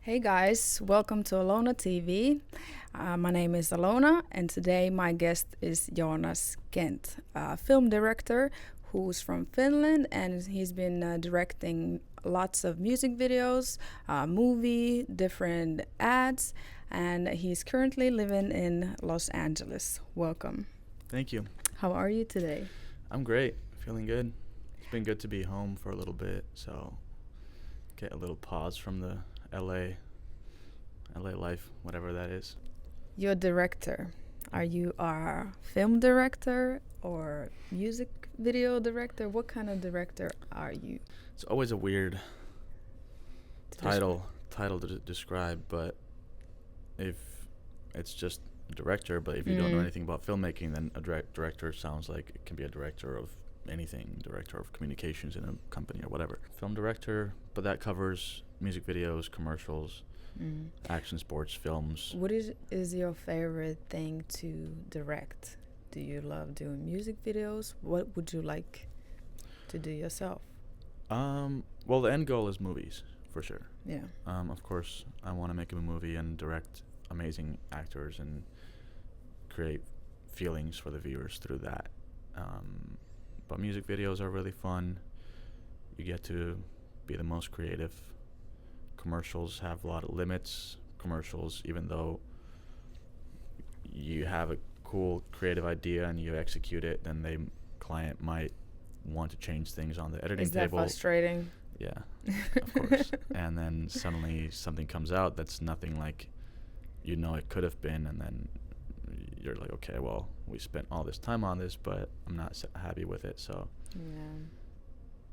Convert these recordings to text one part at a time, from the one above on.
Hey guys, welcome to AlonaTV. My name is Alona, and today my guest is Joonas Kent, a film director who's from Finland, and he's been directing lots of music videos, movie, different ads, and he's currently living in Los Angeles. Welcome. Thank you. How are you today? I'm great. Feeling good. It's been good to be home for a little bit, so get a little pause from the LA life, whatever that is. You're a director. Are you a film director or music video director? What kind of director are you? It's always a weird title to describe, but if it's just director, but if you don't know anything about filmmaking, then a director sounds like it can be a director of anything, director of communications in a company or whatever. Film director, but that covers music videos, commercials, action sports, films. What is your favorite thing to direct? Do you love doing music videos? What would you like to do yourself? Well, the end goal is movies, for sure. Yeah. Of course, I want to make a movie and direct amazing actors and create feelings for the viewers through that. But music videos are really fun. You get to be the most creative. Commercials have a lot of limits. Commercials, even though you have a cool creative idea and you execute it, then the client might want to change things on the editing table. Is that frustrating? Yeah, of course. And then suddenly something comes out that's nothing like it could have been, and then you're like, okay, well, we spent all this time on this, but I'm not happy with it. So, yeah.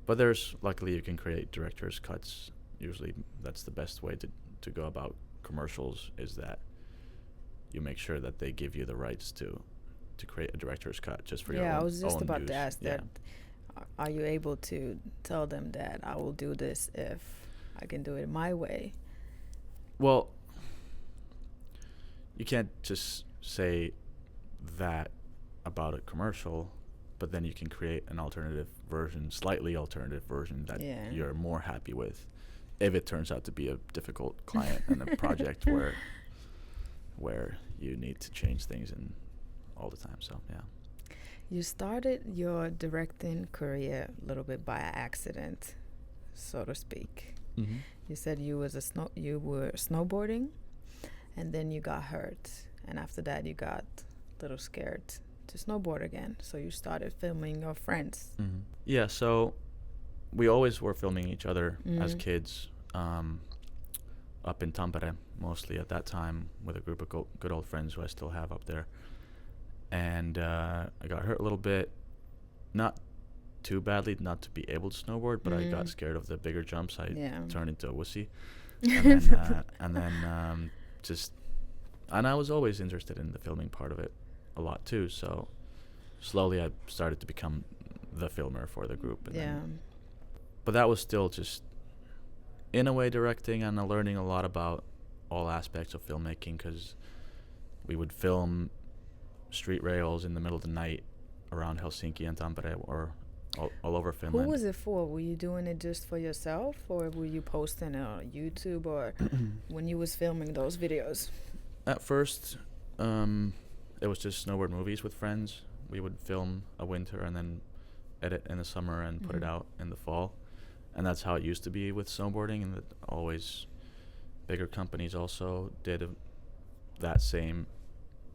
But luckily you can create director's cuts. Usually that's the best way to go about commercials, is that you make sure that they give you the rights to create a director's cut just for your own use. Yeah, I was just about to ask that. Are you able to tell them that I will do this if I can do it my way? Well, you can't just say that about a commercial, but then you can create an slightly alternative version that you're more happy with, if it turns out to be a difficult client and a project where you need to change things in all the time. So yeah. You started your directing career a little bit by accident, so to speak. Mm-hmm. You said you were snowboarding, and then you got hurt, and after that you got a little scared to snowboard again. So you started filming your friends. Mm-hmm. Yeah. So we always were filming each other as kids, up in Tampere, mostly at that time, with a group of good old friends who I still have up there. And I got hurt a little bit, not too badly, not to be able to snowboard, but I got scared of the bigger jumps. I turned into a wussy. And I was always interested in the filming part of it a lot too. So slowly I started to become the filmer for the group. But that was still just, in a way, directing and learning a lot about all aspects of filmmaking, because we would film street rails in the middle of the night around Helsinki and Tampere, or all over Finland. Who was it for? Were you doing it just for yourself, or were you posting it on YouTube, or when you was filming those videos? At first, it was just snowboard movies with friends. We would film a winter and then edit in the summer and put it out in the fall. And that's how it used to be with snowboarding, and that always bigger companies also did that same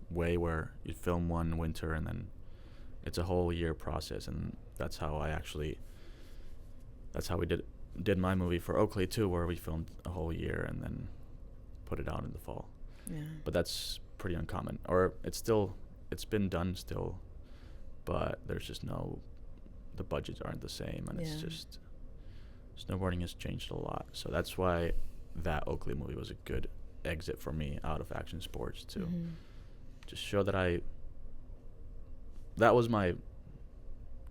way, where you film one winter and then it's a whole year process. And that's how we did my movie for Oakley too, where we filmed a whole year and then put it out in the fall. Yeah. But that's pretty uncommon, or it's been done still, but there's just the budgets aren't the same, and it's just, snowboarding has changed a lot. So that's why that Oakley movie was a good exit for me out of action sports, to just show that that was my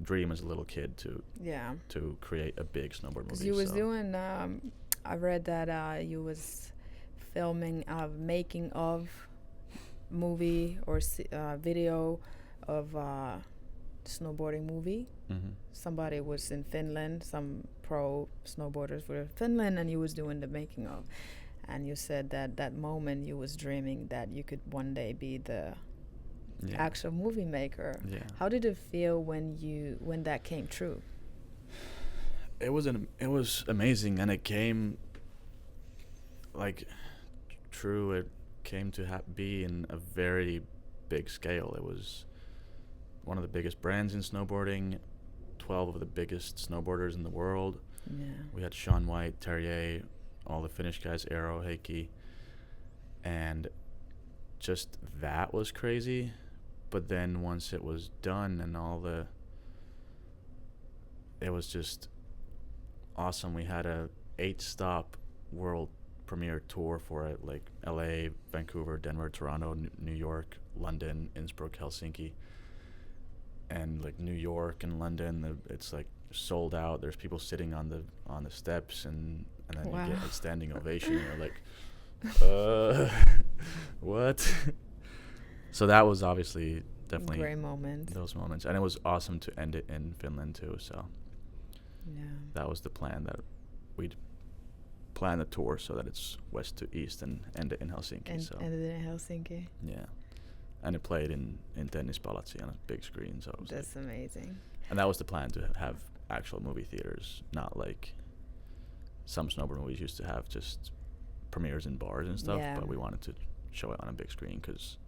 dream as a little kid, to create a big snowboard movie. Because you was doing, I read that you was filming a making of movie or video of snowboarding movie. Somebody was in Finland, some pro snowboarders were in Finland, and you was doing the making of. and you said that that moment you was dreaming that you could one day be the actual movie maker. Yeah. How did it feel when that came true? It was amazing, and it came like true. It came to be in a very big scale. It was one of the biggest brands in snowboarding, 12 of the biggest snowboarders in the world. Yeah. We had Sean White, Terrier, all the Finnish guys, Eero, Heikki, and just that was crazy. But then once it was done and it was just awesome. We had a 8-stop world premiere tour for it, like LA, Vancouver, Denver, Toronto, New York, London, Innsbruck, Helsinki. And like New York and London, it's like sold out. There's people sitting on the steps, and then you get a standing ovation. You're like, what? So that was obviously definitely great moment. Those moments, and it was awesome to end it in Finland too. So that was the plan, that we'd plan the tour so that it's west to east and end it in Helsinki. Ended it in Helsinki. Yeah. And it played in Tennispalatsi on a big screen. So that's amazing. And that was the plan, to have actual movie theaters, not like some snowboard movies used to have just premieres in bars and stuff. But we wanted to show it on a big screen because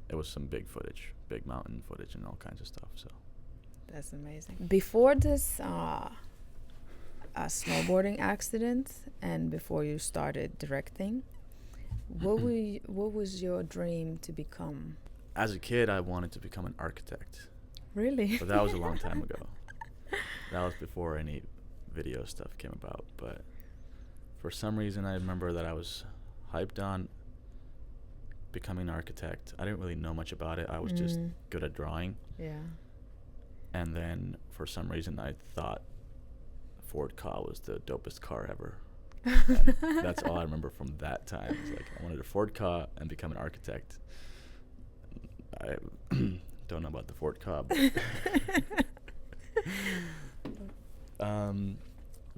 it was some big footage, big mountain footage and all kinds of stuff. So that's amazing. Before this snowboarding accident and before you started directing, what was your dream to become? As a kid, I wanted to become an architect. Really? But that was a long time ago. That was before any video stuff came about. But for some reason, I remember that I was hyped on becoming an architect. I didn't really know much about it. I was just good at drawing. Yeah. And then for some reason, I thought Ford Ka was the dopest car ever. And that's all I remember from that time. It's like, I wanted a Ford Ka and become an architect. I don't know about the Ford Ka,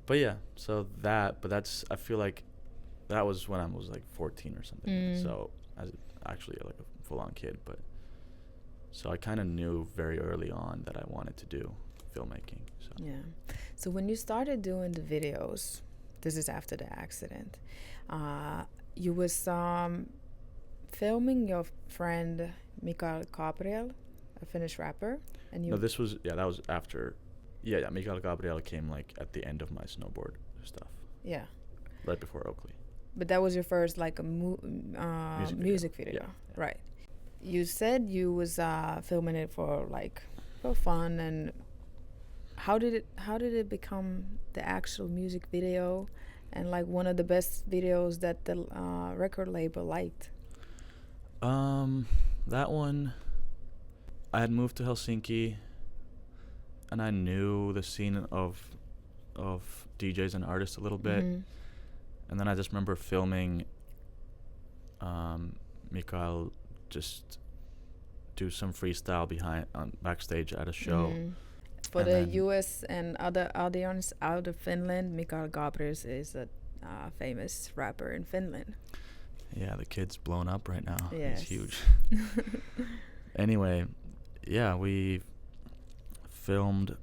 but yeah, so I feel like that was when I was like 14 or something. So I was actually like a full-on kid, but so I kind of knew very early on that I wanted to do filmmaking. So yeah. So when you started doing the videos, this is after the accident, you was filming your friend Mikael Gabriel, a Finnish rapper, and you. No, that was after. Yeah. Mikael Gabriel came like at the end of my snowboard stuff. Yeah. Right before Oakley. But that was your first like a music video. Yeah. Right. You said you was filming it for fun, and how did it become the actual music video, and like one of the best videos that the record label liked? That one, I had moved to Helsinki, and I knew the scene of DJs and artists a little bit, and then I just remember filming Mikael just do some freestyle backstage at a show. For the US and other audience out of Finland, Mikael Gabriel is a famous rapper in Finland. Yeah, the kid's blown up right now. Yes. He's huge. Anyway, yeah, we filmed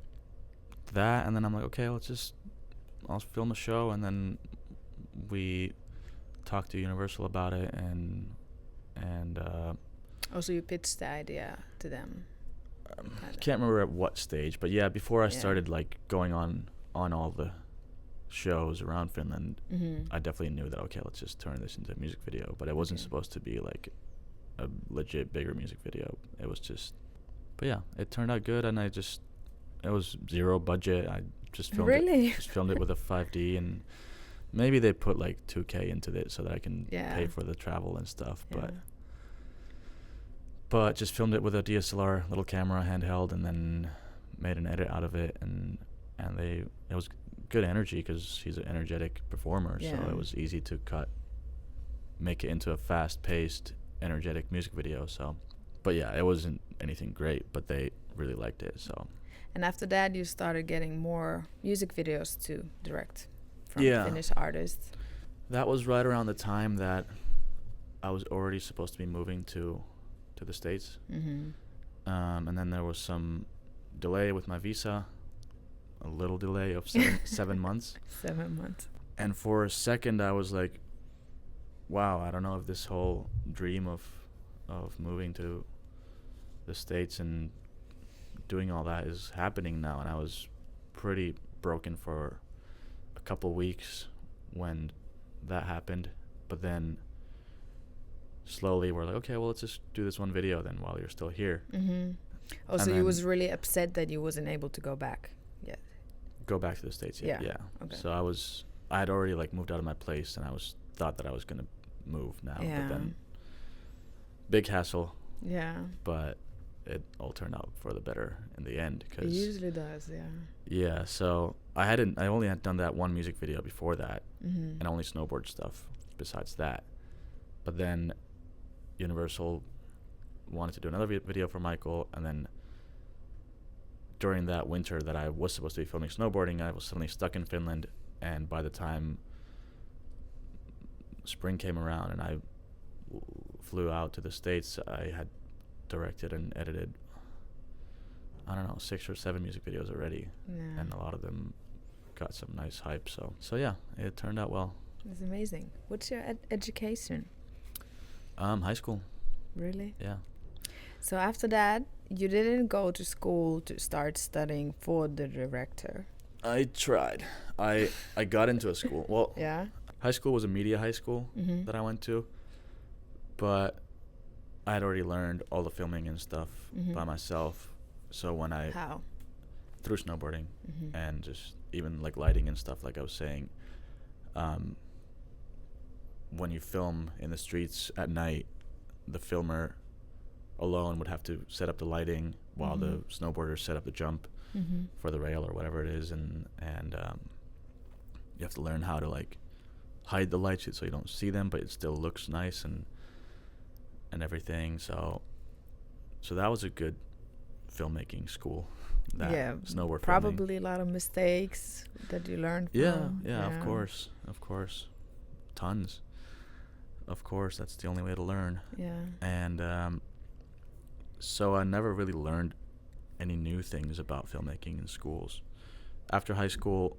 that, and then I'm like, okay, I'll film a show, and then we talked to Universal about it, and also you pitched the idea to them. Can't remember at what stage, but yeah, before I started like going on all the shows around Finland, I definitely knew that, okay, let's just turn this into a music video. But it wasn't supposed to be like a legit bigger music video. It was just, but yeah, it turned out good, and it was zero budget. I just filmed it with a 5D, and maybe they put like 2K into it so that I can pay for the travel and stuff. But just filmed it with a DSLR little camera, handheld, and then made an edit out of it, and it was good energy because he's an energetic performer, so it was easy to make it into a fast-paced, energetic music video. So, but yeah, it wasn't anything great, but they really liked it. So, and after that, you started getting more music videos to direct from Finnish artists. That was right around the time that I was already supposed to be moving to the States. Mm-hmm. And then there was some delay with my visa, a little delay of 7 months. 7 months. And for a second, I was like, wow, I don't know if this whole dream of moving to the States and doing all that is happening now. And I was pretty broken for a couple weeks when that happened. But then slowly we're like, okay, well, let's just do this one video then while you're still here. Mm-hmm. Oh, And so you then was really upset that you wasn't able to go back yet. go back to the States. Yeah. Okay. So I had already like moved out of my place, and thought that I was gonna move now. Yeah. But then big hassle, Yeah. but it all turned out for the better in the end. It 'Cause usually does, yeah. yeah, so I only had done that one music video before that, Mm-hmm. and only snowboard stuff besides that. But then Universal wanted to do another video for Michael, and then during that winter that I was supposed to be filming snowboarding, I was suddenly stuck in Finland, and by the time spring came around and I flew out to the States, I had directed and edited, I don't know, 6 or 7 music videos already, Yeah. and a lot of them got some nice hype. So yeah, it turned out well. It's amazing. What's your education? High school, Really? yeah. So after that, you didn't go to school to start studying for the director. I tried. I got into a school. Well, Yeah. high school was a media high school Mm-hmm. that I went to, but I had already learned all the filming and stuff Mhm. by myself. So when How? through snowboarding Mm-hmm. and just even like lighting and stuff, like I was saying, when you film in the streets at night, the filmer alone would have to set up the lighting while the Mhm. snowboarders set up the jump Mm-hmm. for the rail or whatever it is, and you have to learn how to like hide the lights so you don't see them, but it still looks nice and everything. So that was a good filmmaking school. That Yeah. snowboard Probably a lot of mistakes that you learned filming. from. Yeah, of course, tons. Of course, that's the only way to learn. Yeah. And so I never really learned any new things about filmmaking in schools. After high school,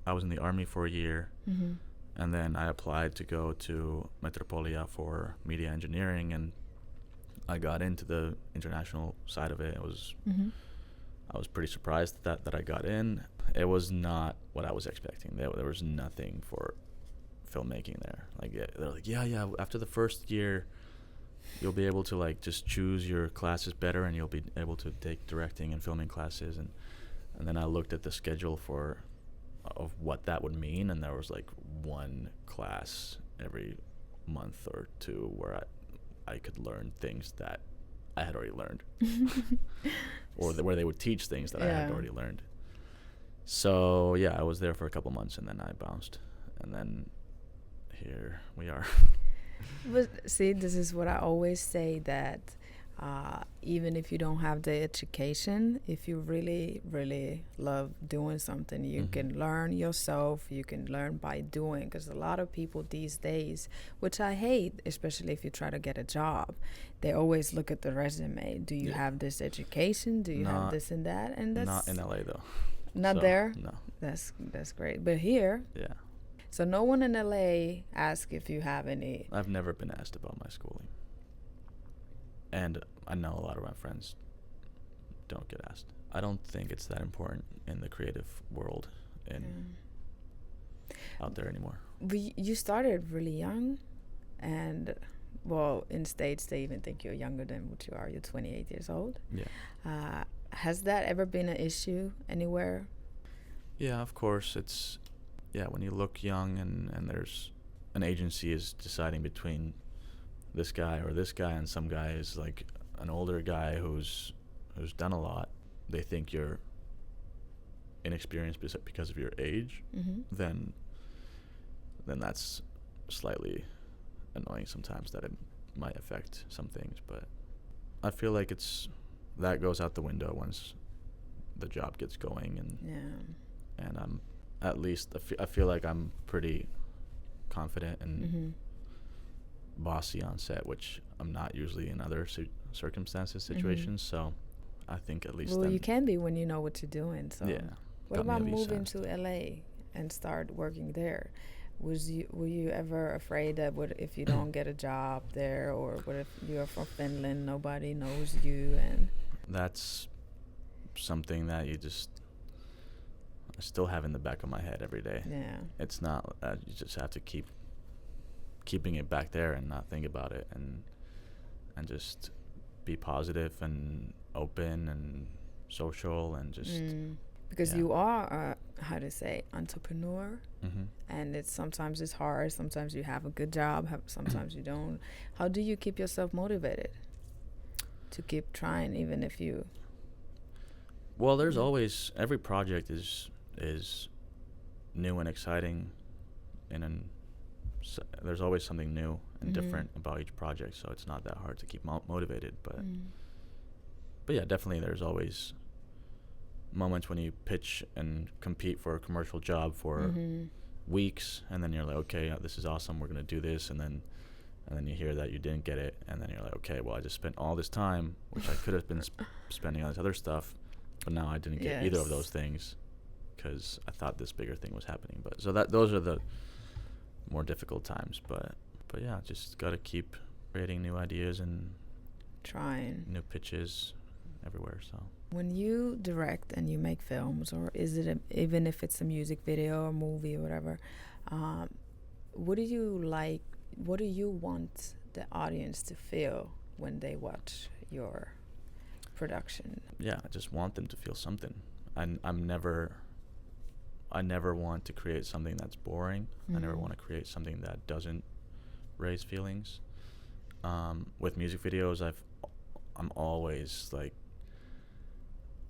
I was in the army for a year, Mm-hmm. and then I applied to go to Metropolia for media engineering, and I got into the international side of it. Mm-hmm. I was pretty surprised that I got in. It was not what I was expecting. There was nothing for filmmaking there. Like they're like, yeah, after the first year, you'll be able to like just choose your classes better, and you'll be able to take directing and filming classes. And then I looked at the schedule of what that would mean, and there was like one class every month or two where I could learn things that I had already learned, or where they would teach things that I had Yeah. already learned. So yeah, I was there for a couple months, and then I bounced, and then here we are. But see, this is what I always say, that even if you don't have the education, if you really, really love doing something, you Mhm. can learn yourself. You can learn by doing, because a lot of people these days, which I hate, especially if you try to get a job, they always look at the resume. Do you Yeah. have this education? Do you have Not- this and that? And that's Not in LA though. not So, there. No. That's great. But here, Yeah. so no one in LA asks if you have any. I've never been asked about my schooling. And I know a lot of my friends don't get asked. I don't think it's that important in the creative world out there anymore. But you started really young, and well, in States they even think you're younger than what you are. You're 28 years old. Yeah. Has that ever been an issue anywhere? Yeah, of course. It's, when you look young and there's an agency is deciding between this guy or this guy, and some guy is like an older guy who's done a lot, they think you're inexperienced because of your age, Mm-hmm. then that's slightly annoying sometimes, that it might affect some things. But I feel like that goes out the window once the job gets going, Yeah. and I'm at least I feel like I'm pretty confident and bossy on set, which I'm not usually in other situations. So I think at least well, then, you can be when you know what you're doing. So yeah. what about moving to LA and start working there? Were you ever afraid that what if you don't get a job there, or what if you're from Finland, nobody knows you? And that's something that I still have in the back of my head every day. Yeah, it's not you just have to keeping it back there and not think about it, and just be positive and open and social and just because you are how to say entrepreneur, and sometimes it's hard. Sometimes you have a good job, sometimes you don't. How do you keep yourself motivated to keep trying, even if you? Well, there's always, every project is new and exciting, and there's always something new and different about each project, so it's not that hard to keep motivated. But yeah, definitely there's always moments when you pitch and compete for a commercial job for weeks, and then you're like, okay, this is awesome, we're gonna do this, and then you hear that you didn't get it, and then you're like, okay, well, I just spent all this time, which I could have been spending on this other stuff, but now I didn't get either of those things because I thought this bigger thing was happening. But so those are the more difficult times. But yeah, just gotta keep creating new ideas and trying new pitches everywhere. So when you direct and you make films, or is it even if it's a music video or movie or whatever, what do you like? What do you want the audience to feel when they watch your production? Yeah, I just want them to feel something. I never want to create something that's boring. I never want to create something that doesn't raise feelings. With music videos, I'm always like,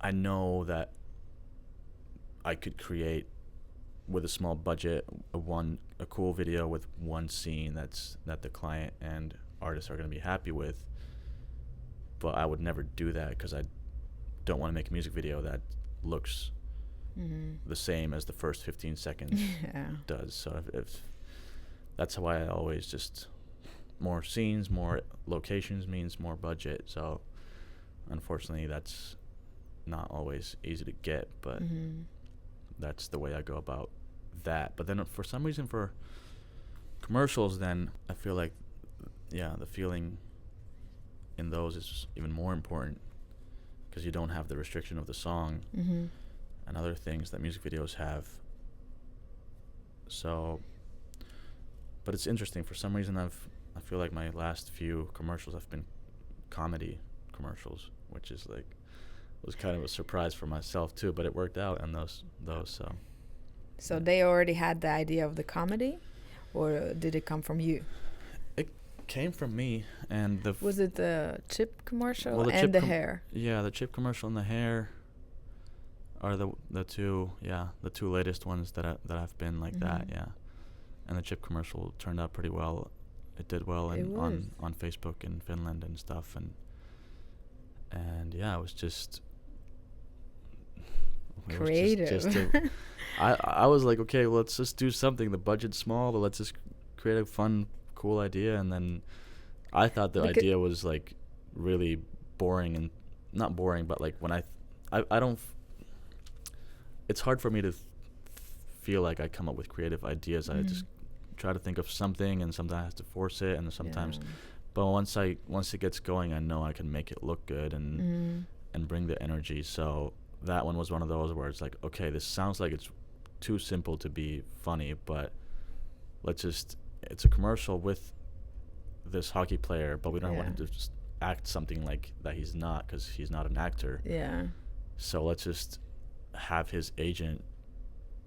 I know that I could create with a small budget a cool video with one scene that the client and artists are going to be happy with, but I would never do that because I don't want to make a music video that looks the same as the first 15 seconds does. So if that's why I always just, more scenes, more locations means more budget. So unfortunately that's not always easy to get, but that's the way I go about that. But then for some reason for commercials, then I feel like the feeling in those is even more important because you don't have the restriction of the song and other things that music videos have. So, but it's interesting, for some reason I feel like my last few commercials have been comedy commercials, which is like, was kind of a surprise for myself too, but it worked out in those so they already had the idea of the comedy, or did it come from you? It came from me. And was it the chip commercial and the hair? Yeah, the chip commercial and the hair are the two latest ones that I've been like that. Yeah, and the chip commercial turned out pretty well. It did well on Facebook in Finland and stuff, and yeah, it was just creative. I was like, okay, well, let's just do something. The budget's small, but let's just create a fun, cool idea. And then I thought the idea was like really boring, and not boring, but like when I don't. It's hard for me to feel like I come up with creative ideas. I just try to think of something, and sometimes I have to force it, and sometimes. But once it gets going, I know I can make it look good and bring the energy. So that one was one of those where it's like, okay, this sounds like it's too simple to be funny, but it's a commercial with this hockey player, but we don't want him to just act something like that he's not, because he's not an actor. Yeah. So let's just have his agent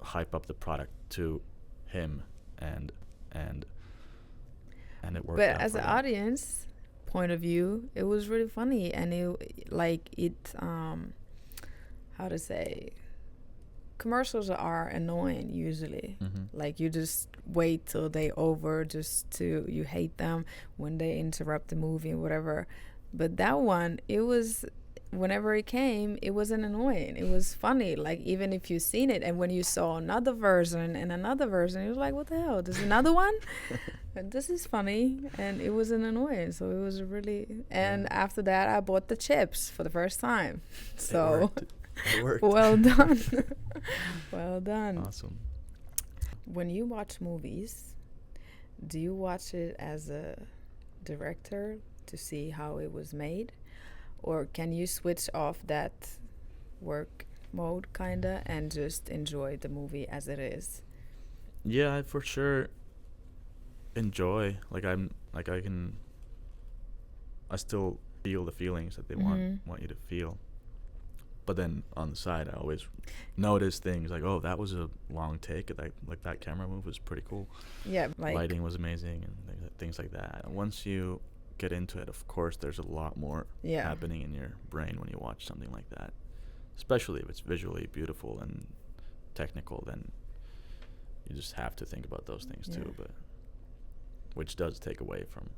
hype up the product to him, and it worked out. But as an audience point of view, it was really funny, and how to say, commercials are annoying usually. Like, you just wait till they over you hate them when they interrupt the movie or whatever. But that one, it was whenever it came, it wasn't annoying. It was funny. Like, even if you've seen it, and when you saw another version and another version, you was like, what the hell? There's another one? And this is funny. And it wasn't annoying. So it was really... And after that, I bought the chips for the first time. So... It worked. Well done. Well done. Awesome. When you watch movies, do you watch it as a director to see how it was made? Or can you switch off that work mode kinda and just enjoy the movie as it is? Yeah, I for sure enjoy. I still feel the feelings that they want you to feel. But then on the side, I always notice things like, oh, that was a long take. That camera move was pretty cool. Yeah, like lighting was amazing and things like that. And once you get into it, of course, there's a lot more happening in your brain when you watch something like that. Especially if it's visually beautiful and technical, then you just have to think about those things too. But which does take away from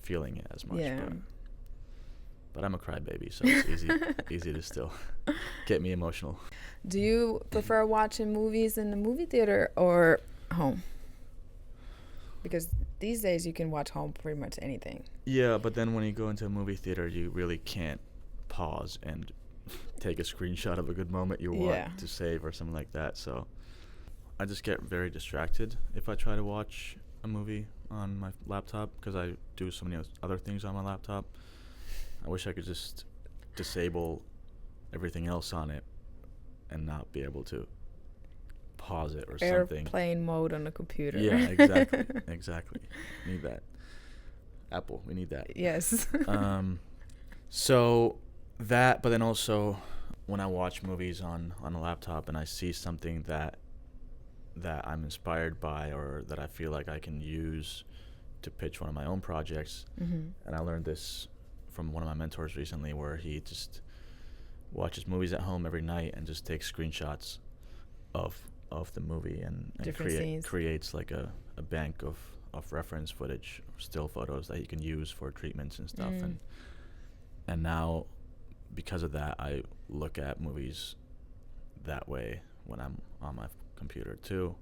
feeling it as much. Yeah. But I'm a crybaby, so it's easy to still get me emotional. Do you prefer watching movies in the movie theater or home? Because these days you can watch home pretty much anything. Yeah, but then when you go into a movie theater, you really can't pause and take a screenshot of a good moment you want to save or something like that. So I just get very distracted if I try to watch a movie on my laptop because I do so many other things on my laptop. I wish I could just disable everything else on it and not be able to pause it or something. Airplane mode on the computer. Yeah, exactly. Exactly. Need that. Apple, we need that. Yes. So that, but then also when I watch movies on a laptop and I see something that I'm inspired by or that I feel like I can use to pitch one of my own projects, and I learned this from one of my mentors recently where he just watches movies at home every night and just takes screenshots of the movie and creates like a bank of reference footage, still photos that he can use for treatments and stuff. And now because of that, I look at movies that way when I'm on my computer too.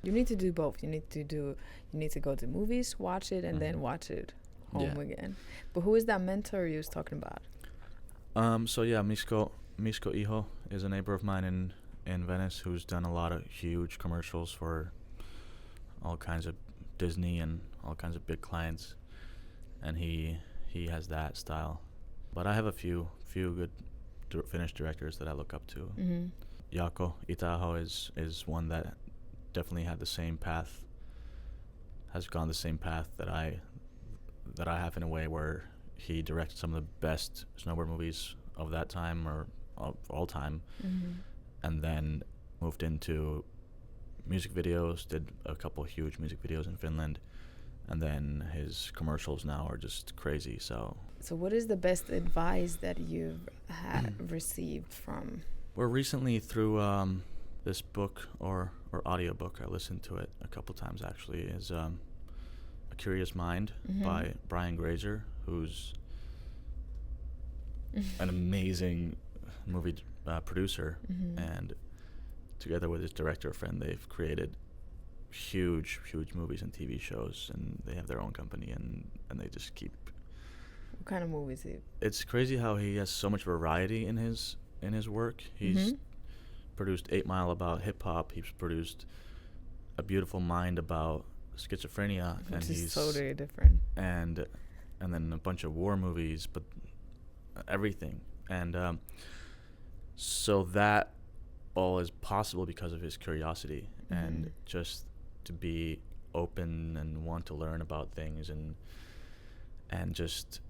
You need to do both. You need to go to movies, watch it, and then watch it home again. But who is that mentor you was talking about? So yeah, Misko Iho is a neighbor of mine in Venice who's done a lot of huge commercials for all kinds of Disney and all kinds of big clients, and he has that style. But I have a few good Finnish directors that I look up to. Jaakko Itaho is one that definitely had the same path, has gone the same path that I have in a way, where he directed some of the best snowboard movies of that time or of all time, and then moved into music videos, did a couple huge music videos in Finland, and then his commercials now are just crazy. So what is the best advice that you've received from? Well, recently through this book or audiobook, I listened to it a couple times actually, is A Curious Mind by Brian Grazer, who's an amazing movie producer, and together with his director friend, they've created huge movies and TV shows, and they have their own company, and they just keep... What kind of movies? It's crazy how he has so much variety in his work. He's produced 8 Mile about hip-hop. He's produced A Beautiful Mind about schizophrenia, which and is totally different, and then a bunch of war movies, but everything. And so that all is possible because of his curiosity and just to be open and want to learn about things, and just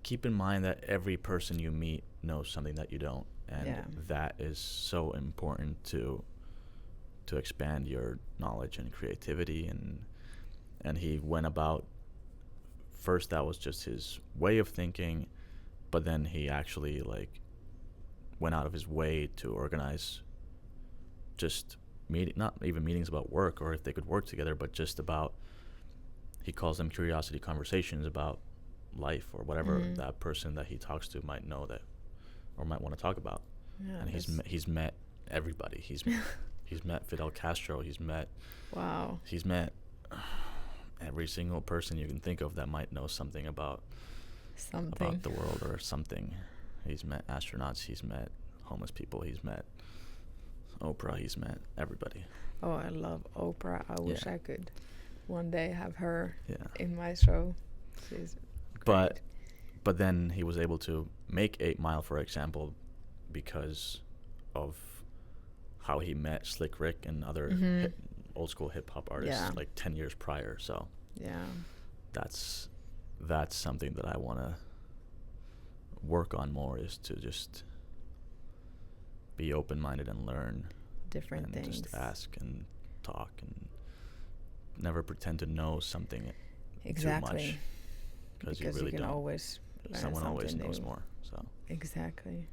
keep in mind that every person you meet knows something that you don't, and that is so important to expand your knowledge and creativity. And he went about, first that was just his way of thinking, but then he actually went out of his way to organize just not even meetings about work or if they could work together, but just about, he calls them curiosity conversations about life or whatever that person that he talks to might know that or might want to talk about. Yeah, and he's met everybody. He's met Fidel Castro. He's met every single person you can think of that might know something about the world or something. He's met astronauts. He's met homeless people. He's met Oprah. He's met everybody. Oh, I love Oprah. I wish I could one day have her in my show. She's great. But then he was able to make 8 Mile, for example, because of how he met Slick Rick and other old school hip hop artists like 10 years prior. So that's something that I want to work on more, is to just be open-minded and learn different things. Just ask and talk and never pretend to know something too much, because you really can don't. Always learn Someone always knows new. more. So exactly.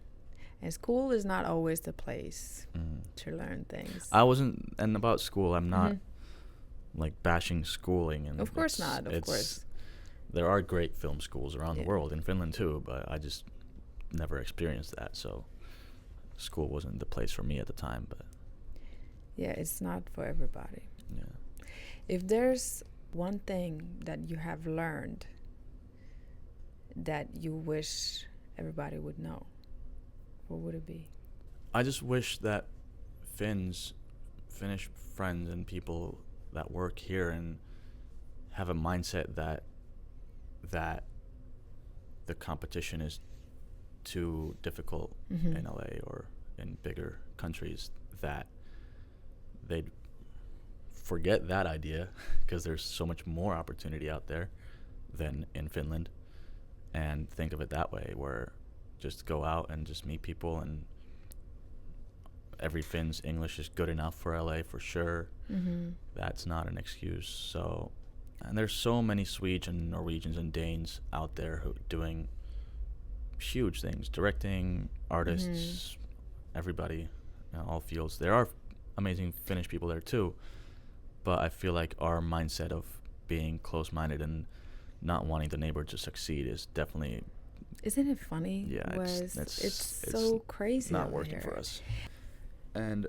And school is not always the place to learn things. And about school, I'm not like bashing schooling. And of course not, of course. There are great film schools around the world, in Finland too, but I just never experienced that. So school wasn't the place for me at the time. But yeah, it's not for everybody. Yeah. If there's one thing that you have learned that you wish everybody would know, what would it be? I just wish that Finnish friends and people that work here and have a mindset that the competition is too difficult in LA or in bigger countries, that they'd forget that idea, because there's so much more opportunity out there than in Finland, and think of it that way, where just go out and just meet people, and every Finn's English is good enough for LA for sure. That's not an excuse. So, and there's so many Swedes and Norwegians and Danes out there who doing huge things, directing, artists, everybody, all fields. There are amazing Finnish people there too, but I feel like our mindset of being close-minded and not wanting the neighbor to succeed is definitely... Isn't it funny? Yeah, it's so crazy. Not working for us. And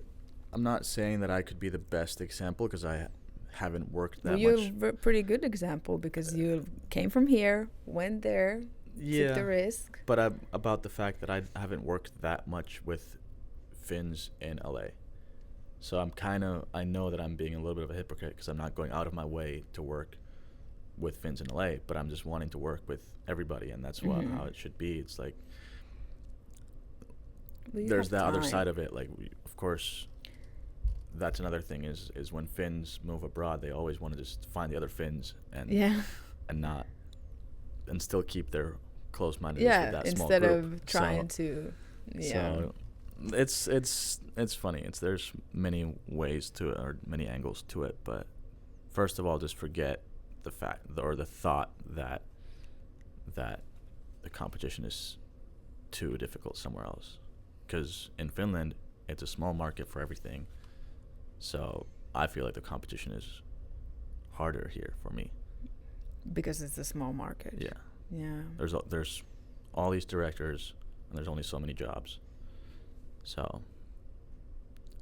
I'm not saying that I could be the best example, because I haven't worked that much. You're a pretty good example, because you came from here, went there, took the risk. But about the fact that I haven't worked that much with Finns in LA. So I know that I'm being a little bit of a hypocrite, because I'm not going out of my way to work with Finns in LA, but I'm just wanting to work with everybody, and that's how it should be. It's like there's that other side of it. Like, of course, that's another thing is when Finns move abroad, they always want to just find the other Finns and still keep their close-mindedness with that small group. Instead of trying to. So it's funny. There's many ways to it, or many angles to it, but first of all, just forget the fact or the thought that the competition is too difficult somewhere else, because in Finland it's a small market for everything, so I feel like the competition is harder here for me because it's a small market. There's all these directors and there's only so many jobs, so,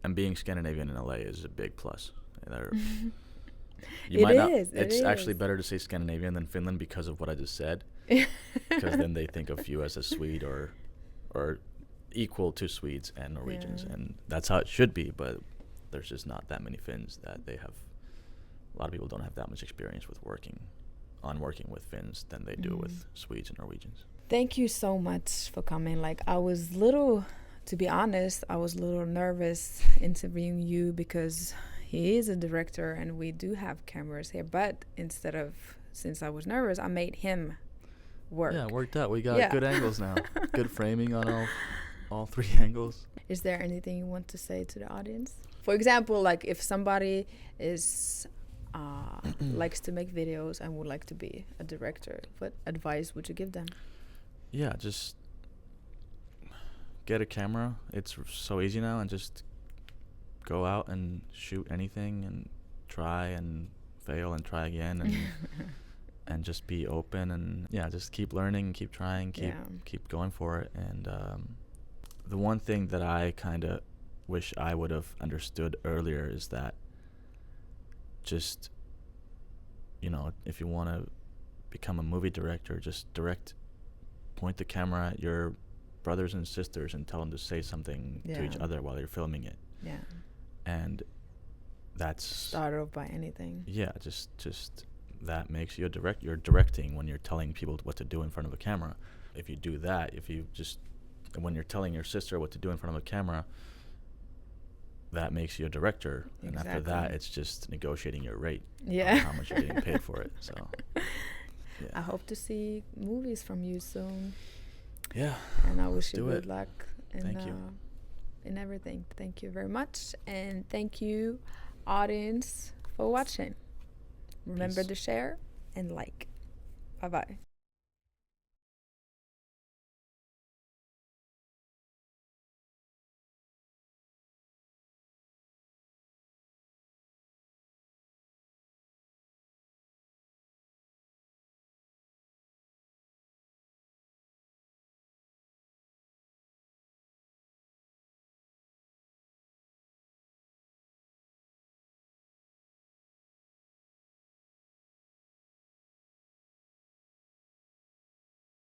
and being Scandinavian in LA is a big plus. It's actually better to say Scandinavian than Finland because of what I just said, because then they think of you as a Swede or equal to Swedes and Norwegians, and that's how it should be. But there's just not that many Finns that they have. A lot of people don't have that much experience with working with Finns than they do with Swedes and Norwegians. Thank you so much for coming. Like, to be honest, I was a little nervous interviewing you, because he is a director and we do have cameras here, but since I was nervous, I made him work. Yeah, it worked out. We got good angles now. Good framing on all 3 angles. Is there anything you want to say to the audience? For example, like if somebody is likes to make videos and would like to be a director, what advice would you give them? Yeah, just get a camera. It's so easy now, and just go out and shoot anything and try and fail and try again, and just be open, and just keep learning, keep trying, keep going for it. And the one thing that I kind of wish I would have understood earlier is that just, if you want to become a movie director, just point the camera at your brothers and sisters and tell them to say something to each other while you're filming it. Yeah. And that's start off by anything. Yeah, just that makes you you're directing when you're telling people what to do in front of a camera. If you do that, when you're telling your sister what to do in front of a camera, that makes you a director. Exactly. And after that, it's just negotiating your rate. Yeah. How much you're getting paid for it. So I hope to see movies from you soon. Yeah. And I wish you good it. luck in everything. Thank you very much. And thank you, audience, for watching. Remember to share and like. Bye-bye.